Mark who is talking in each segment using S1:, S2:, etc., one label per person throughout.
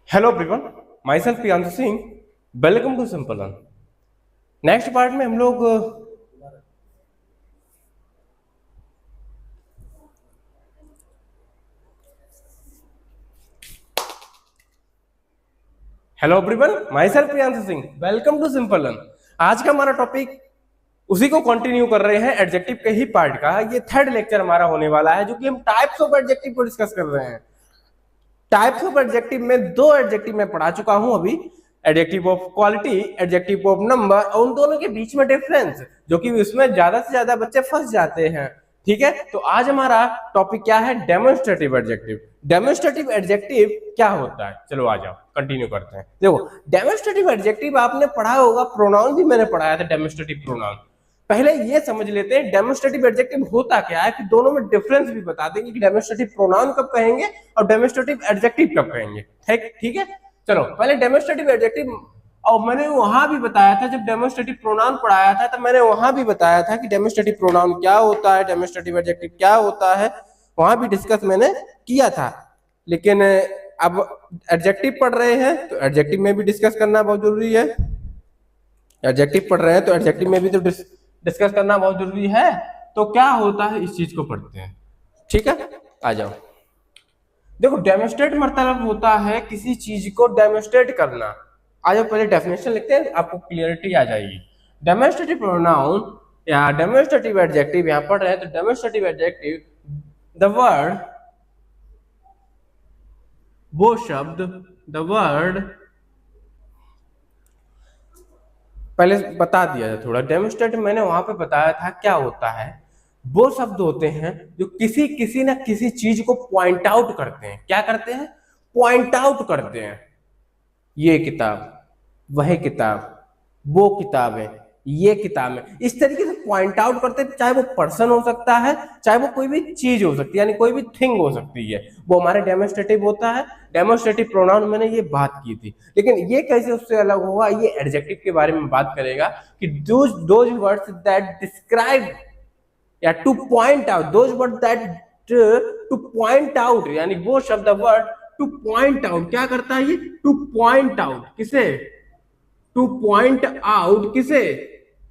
S1: Hello everyone, myself Priyanshu Singh. Welcome to Simple Learn. Next part में हम लोग hello everyone, myself Priyanshu Singh. Welcome to Simple Learn. आज का हमारा टॉपिक उसी को कंटिन्यू कर रहे हैं, एडजेक्टिव के ही पार्ट का। ये थर्ड लेक्चर हमारा होने वाला है, जो कि हम टाइप्स ऑफ एडजेक्टिव को डिस्कस कर रहे हैं। टाइप्स ऑफ एडजेक्टिव में दो एडजेक्टिव मैं पढ़ा चुका हूं अभी, adjective of quality, adjective of number, और उन दोनों के बीच में डिफरेंस, जो कि उसमें ज्यादा से ज्यादा बच्चे फंस जाते हैं। ठीक है, तो आज हमारा टॉपिक क्या है? Demonstrative adjective. डेमोन्स्ट्रेटिव एडजेक्टिव क्या होता है? चलो आ जाओ कंटिन्यू करते हैं। देखो, डेमोन्स्ट्रेटिव एडजेक्टिव आपने पढ़ा होगा, प्रोनाउन भी मैंने पढ़ाया था, डेमोन्स्ट्रेटिव प्रोनाउन। पहले ये समझ लेते हैं डेमोन्स्ट्रेटिव एडजेक्टिव होता क्या है, कि दोनों में डिफरेंस भी बता देंगे कि डेमोन्स्ट्रेटिव प्रोनाउन कब कहेंगे और डेमोन्स्ट्रेटिव एडजेक्टिव कब कहेंगे। ठीक है, चलो पहले डेमोन्स्ट्रेटिव एडजेक्टिव। और मैंने वहां भी बताया था, जब डेमोन्स्ट्रेटिव प्रोनाउन पढ़ाया था, तो मैंने वहां भी बताया था कि डेमोन्स्ट्रेटिव प्रोनाउन क्या होता है, डेमोन्स्ट्रेटिव एडजेक्टिव क्या होता है। वहां भी डिस्कस मैंने किया था। लेकिन अब एडजेक्टिव पढ़ रहे हैं तो एडजेक्टिव में भी डिस्कस करना बहुत जरूरी है। एडजेक्टिव पढ़ रहे हैं तो एडजेक्टिव में भी तो डिस्कस करना बहुत जरूरी है। तो क्या होता है, इस चीज को पढ़ते हैं। ठीक है, आ जाओ। देखो, डेमोन्स्ट्रेट मतलब होता है किसी चीज को डेमोन्स्ट्रेट करना। आ जाओ पहले डेफिनेशन लिखते हैं, आपको क्लियरिटी आ जाएगी। डेमोन्स्ट्रेटिव प्रोनाउन या डेमोन्स्ट्रेटिव एडजेक्टिव यहां पढ़ रहे हैं, तो डेमोन्स्ट्रेटिव एडजेक्टिव द वर्ड, वो शब्द, द वर्ड, पहले बता दिया था थोड़ा। डेमोन्स्ट्रेट मैंने वहां पे बताया था क्या होता है। वो शब्द होते हैं जो किसी ना किसी चीज को पॉइंट आउट करते हैं। क्या करते हैं? पॉइंट आउट करते हैं। ये किताब, वह किताब, वो किताब है, ये किताब है, इस तरीके से पॉइंट आउट करते हैं। चाहे वो पर्सन हो सकता है, चाहे वो कोई भी चीज हो सकती है, यानी कोई भी थिंग हो सकती है, वो हमारे डेमोन्स्ट्रेटिव होता है। डेमोन्स्ट्रेटिव प्रोनाउन मैंने ये बात की थी। लेकिन ये कैसे उससे अलग होगा, ये एडजेक्टिव के बारे में बात करेगा कि दोज वर्ड्स दैट डिस्क्राइब या to point out, those word that to point out, यानी वो शब्द वर्ड टू पॉइंट आउट क्या करता है? ये टू पॉइंट आउट किसे? टू पॉइंट आउट किसे?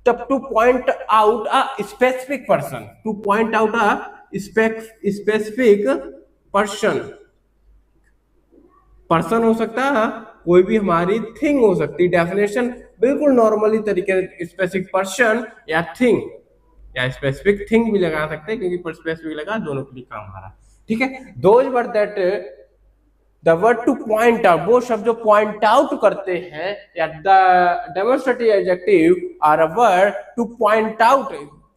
S1: तब to point out a specific person, to point out a specific person. Person हो सकता है, कोई भी हमारी थिंग हो सकती। डेफिनेशन बिल्कुल नॉर्मली तरीके से स्पेसिफिक पर्सन या थिंग, या स्पेसिफिक थिंग भी लगा सकते हैं, क्योंकि स्पेसिफिक लगा दोनों के लिए काम हमारा। ठीक है, those word that the word to point out, वो शब्द जो पॉइंट आउट करते हैं, या the demonstrative adjective are a word to point out.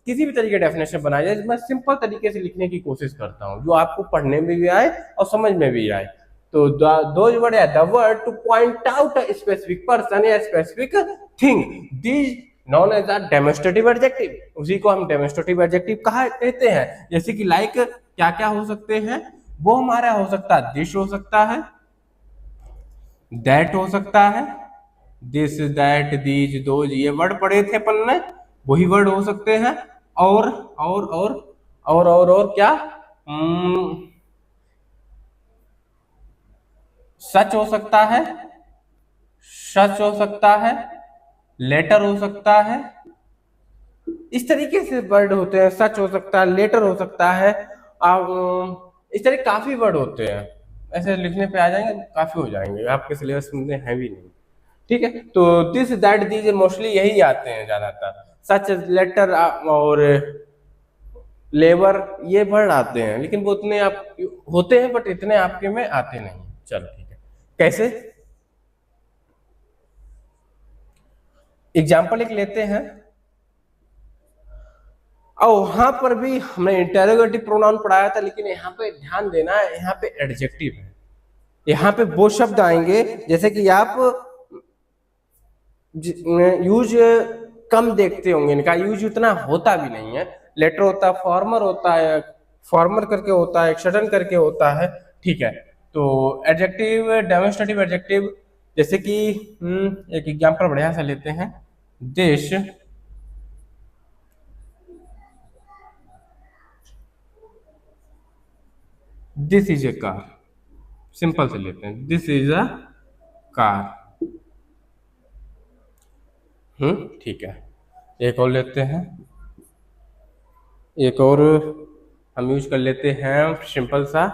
S1: किसी भी तरीके डेफिनेशन बनाया जाए, मैं सिंपल तरीके से लिखने की कोशिश करता हूं, जो आपको पढ़ने में भी आए और समझ में भी आए। तो दोज वर्ड या the word to point out a specific person या specific thing, these known as a demonstrative adjective. उसी को हम डेमोन्स्ट्रेटिव एडजेक्टिव कहा कहते हैं। जैसे कि लाइक क्या क्या हो सकते हैं, वो हमारा हो सकता है दिस, हो सकता है दैट, हो सकता है दिस, दैट, दीज, दोज, ये वर्ड पढ़े थे अपन ने, वही वर्ड हो सकते हैं। और क्या? सच हो सकता है, सच हो सकता है, लेटर हो सकता है। इस तरीके से वर्ड होते हैं। सच हो सकता है, लेटर हो सकता है, इस तरह काफी वर्ड होते हैं। ऐसे लिखने पे आ जाएंगे, काफी हो जाएंगे, आपके सिलेबस में है भी नहीं। ठीक है, तो दिस, दैट, दीज मोस्टली यही आते हैं ज्यादातर। सच, लेटर और लेबर, ये वर्ड आते हैं, लेकिन वो उतने आप होते हैं, बट इतने आपके में आते नहीं। चलो ठीक है, कैसे? एग्जाम्पल एक लेते हैं। और वहां पर भी हमने इंटेरोगेटिव प्रोनाउन पढ़ाया था, लेकिन यहाँ पे ध्यान देना है, यहाँ पे एडजेक्टिव है। यहाँ पे वो शब्द आएंगे जैसे कि आप यूज कम देखते होंगे, इनका यूज उतना होता भी नहीं है। लेटर होता है, फॉर्मर होता है, फॉर्मर करके होता है, सडन करके होता है। ठीक है, तो एडजेक्टिव, डेमोन्स्ट्रेटिव एडजेक्टिव, जैसे कि एक एग्जांपल बढ़िया सा लेते हैं। This, this is a car. Simple से लेते हैं, दिस इज अ कार। ठीक है, एक और लेते हैं, एक और हम यूज कर लेते हैं सिंपल सा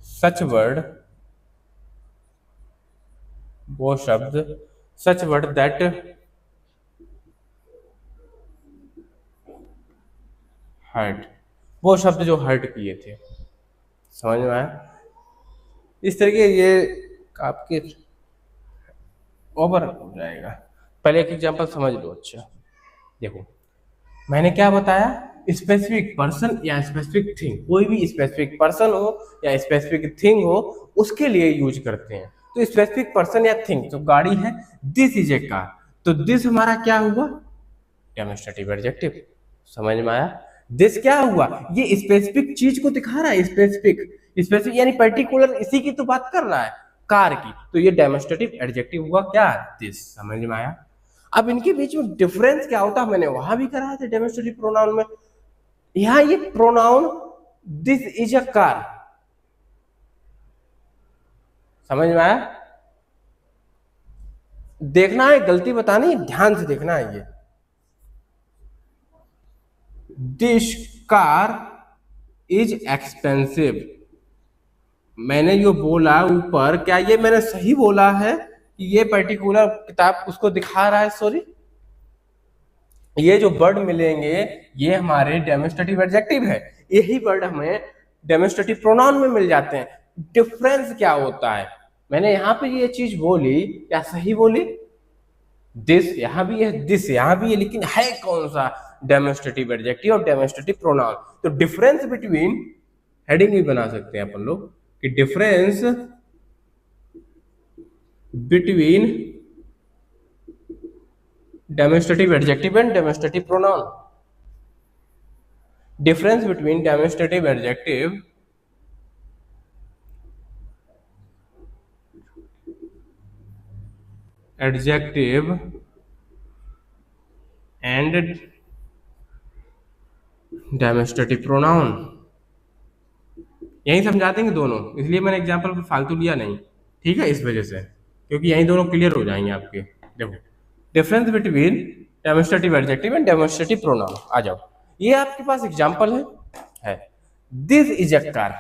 S1: सच वर्ड, वो शब्द, सच वर्ड दैट हर्ट, वो शब्द जो हर्ट किए थे। समझ में आया? इस तरीके ये आपके ओवर हो जाएगा। पहले एक एग्जांपल समझ लो। अच्छा देखो, मैंने क्या बताया, स्पेसिफिक पर्सन या स्पेसिफिक थिंग, कोई भी स्पेसिफिक पर्सन हो या स्पेसिफिक थिंग हो उसके लिए यूज करते हैं। तो स्पेसिफिक पर्सन या थिंग, तो गाड़ी है, दिस इज ए कार, तो दिस हमारा क्या हुआ, डेमोस्ट्रेटिव एडजेक्टिव। समझ में आया? दिस क्या हुआ, ये स्पेसिफिक चीज को दिखा रहा है, स्पेसिफिक, स्पेसिफिक यानी पर्टिकुलर, इसी की तो बात कर रहा है, कार की, तो ये डेमोस्ट्रेटिव एडजेक्टिव हुआ क्या, दिस। समझ में आया? अब इनके बीच में डिफरेंस क्या होता है, मैंने वहां भी करा था डेमोस्ट्रेटिव प्रोनाउन में। यहां ये pronoun this is a car, समझ में आया? देखना है, गलती बतानी है, ध्यान से देखना है। ये दिस कार इज एक्सपेंसिव, मैंने जो बोला ऊपर, क्या ये मैंने सही बोला है कि ये पर्टिकुलर किताब उसको दिखा रहा है? सॉरी, ये जो वर्ड मिलेंगे ये हमारे डेमोस्ट्रेटिव एडजेक्टिव है, यही वर्ड हमें डेमोस्ट्रेटिव प्रोनाउन में मिल जाते हैं। डिफरेंस क्या होता है, मैंने यहां पे ये चीज बोली, क्या सही बोली? दिस यहां भी है, दिस यहां भी है, लेकिन है कौन सा, डेमोस्ट्रेटिव एडजेक्टिव और डेमोस्ट्रेटिव प्रोनाउन। तो डिफरेंस बिटवीन, हेडिंग भी बना सकते हैं अपन लोग कि difference between demonstrative adjective and demonstrative pronoun, difference between demonstrative adjective and demonstrative pronoun, यही समझा देंगे दोनों, इसलिए मैंने एग्जांपल फालतू लिया नहीं, ठीक है, इस वजह से, क्योंकि यही दोनों क्लियर हो जाएंगे आपके। देखो, difference between demonstrative adjective and demonstrative pronoun, आ जाओ, ये आपके पास एग्जांपल है this is a car.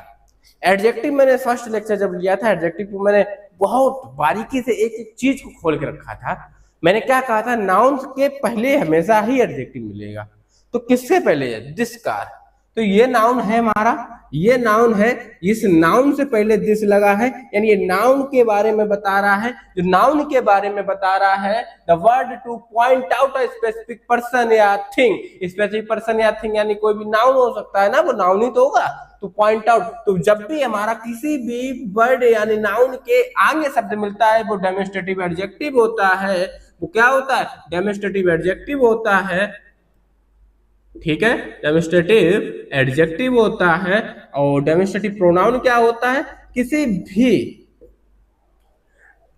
S1: Adjective मैंने फर्स्ट लेक्चर जब लिया था, एडजेक्टिव को मैंने बहुत बारीकी से एक एक चीज को खोल के रखा था। मैंने क्या कहा था, नाउन के पहले हमेशा ही एडजेक्टिव मिलेगा, तो किससे पहले है, दिस कार, तो ये नाउन है हमारा, ये नाउन है, इस नाउन से पहले दिस लगा है, यानी ये नाउन के बारे में बता रहा है, जो नाउन के बारे में बता रहा है, the word to point out a specific person या थिंग, स्पेसिफिक पर्सन या थिंग यानी कोई भी नाउन हो सकता है ना, वो नाउन ही तो होगा, तो पॉइंट आउट, तो जब भी हमारा किसी भी वर्ड यानी नाउन के आगे शब्द मिलता है वो डेमोस्ट्रेटिव एडजेक्टिव होता है, वो क्या होता है, डेमोस्ट्रेटिव एडजेक्टिव होता है, ठीक है, डेमोस्ट्रेटिव एडजेक्टिव होता है। और डेमोस्ट्रेटिव प्रोनाउन क्या होता है, किसी भी,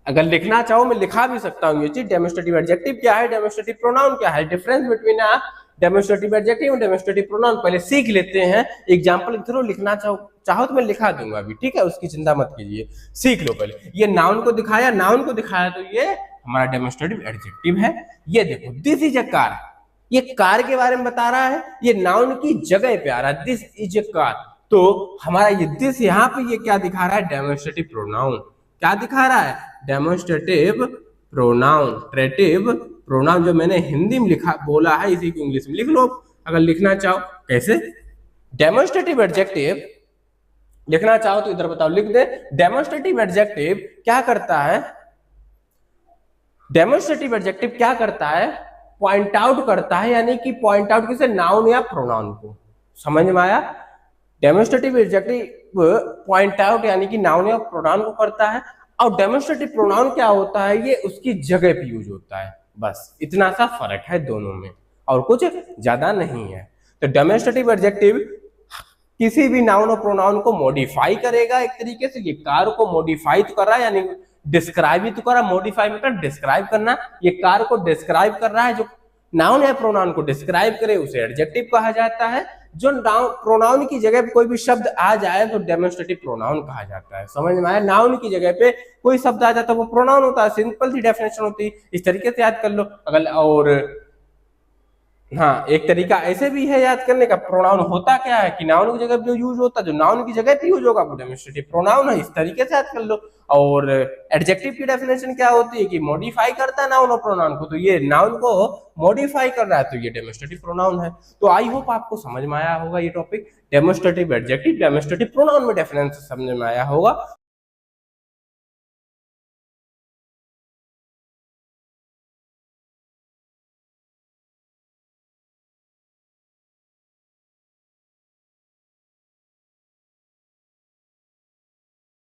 S1: अगर लिखना चाहो मैं लिखा भी सकता हूं ये चीज, डेमोस्ट्रेटिव एडजेक्टिव क्या है, डेमोस्ट्रेटिव प्रोनाउन क्या है, डिफरेंस बिटवीन डेमोस्ट्रेटिव एडजेक्टिव और डेमोस्ट्रेटिव प्रोनाउन पहले सीख लेते हैं, एग्जांपल के थ्रू लिखना चाहो तो मैं लिखा दूंगा अभी, ठीक है, उसकी चिंता मत कीजिए, सीख लो पहले। ये नाउन को दिखाया, नाउन को दिखाया, तो ये हमारा डेमोस्ट्रेटिव एडजेक्टिव है। ये देखो, दिस इज अ कार, ये कार के बारे में बता रहा है, ये नाउन की जगह पे आ रहा है, दिस इज ए कार, तो हमारा ये दिस यहाँ पे ये क्या दिखा रहा है, डेमोस्ट्रेटिव प्रोनाउन, क्या दिखा रहा है, डेमोस्ट्रेटिव प्रोनाउन। ट्रेटिव प्रोनाउन जो मैंने हिंदी में लिखा बोला है, इसी को इंग्लिश में लिख लो अगर लिखना चाहो। कैसे, डेमोस्ट्रेटिव एडजेक्टिव लिखना चाहो तो इधर बताओ, लिख दे, डेमोस्ट्रेटिव एडजेक्टिव क्या करता है, डेमोस्ट्रेटिव एडजेक्टिव क्या करता है, पॉइंट आउट करता है, यानी कि पॉइंट आउट किसे, नाउन या प्रोनाउन को। समझ में आया, डेमोस्ट्रेटिव एडजेक्टिव पॉइंट आउट यानी कि नाउन या प्रोनाउन को करता है, और डेमोस्ट्रेटिव प्रोनाउन क्या होता है, ये उसकी जगह पे यूज होता है, बस इतना सा फर्क है दोनों में, और कुछ ज्यादा नहीं है। तो डेमोस्ट्रेटिव एडजेक्टिव किसी भी नाउन और प्रोनाउन को मॉडिफाई करेगा एक तरीके से, ये कार को मॉडिफाई तो कर रहा है, यानी डिस्क्राइब ही तो कर रहा, मॉडिफाई मतलब डिस्क्राइब करना, ये कार को डिस्क्राइब कर रहा है, जो नाउन या प्रोनाउन को डिस्क्राइब करे उसे एडजेक्टिव कहा जाता है। जो नाउन प्रोनाउन की जगह पे कोई भी शब्द आ जाए तो डेमोन्स्ट्रेटिव प्रोनाउन कहा जाता है। समझ में आया? नाउन की जगह पे कोई शब्द आ जाता है वो प्रोनाउन होता है। सिंपल सी डेफिनेशन होती है, इस तरीके से याद कर लो। अगर और हाँ, एक तरीका ऐसे भी है याद करने का, प्रोनाउन होता क्या है कि नाउन की जगह पे जो यूज होता है, जो नाउन की जगह पे यूज होगा वो डेमोन्स्ट्रेटिव प्रोनाउन है। इस तरीके से याद कर लो। और एडजेक्टिव की डेफिनेशन क्या होती है कि मॉडिफाई करता है नाउन और प्रोनाउन को, तो ये नाउन को मॉडिफाई कर रहा है तो ये डेमोन्स्ट्रेटिव प्रोनाउन है। तो आई होप आपको समझ में आया होगा ये topic, demonstrative adjective demonstrative pronoun में डिफरेंस समझ में आया होगा।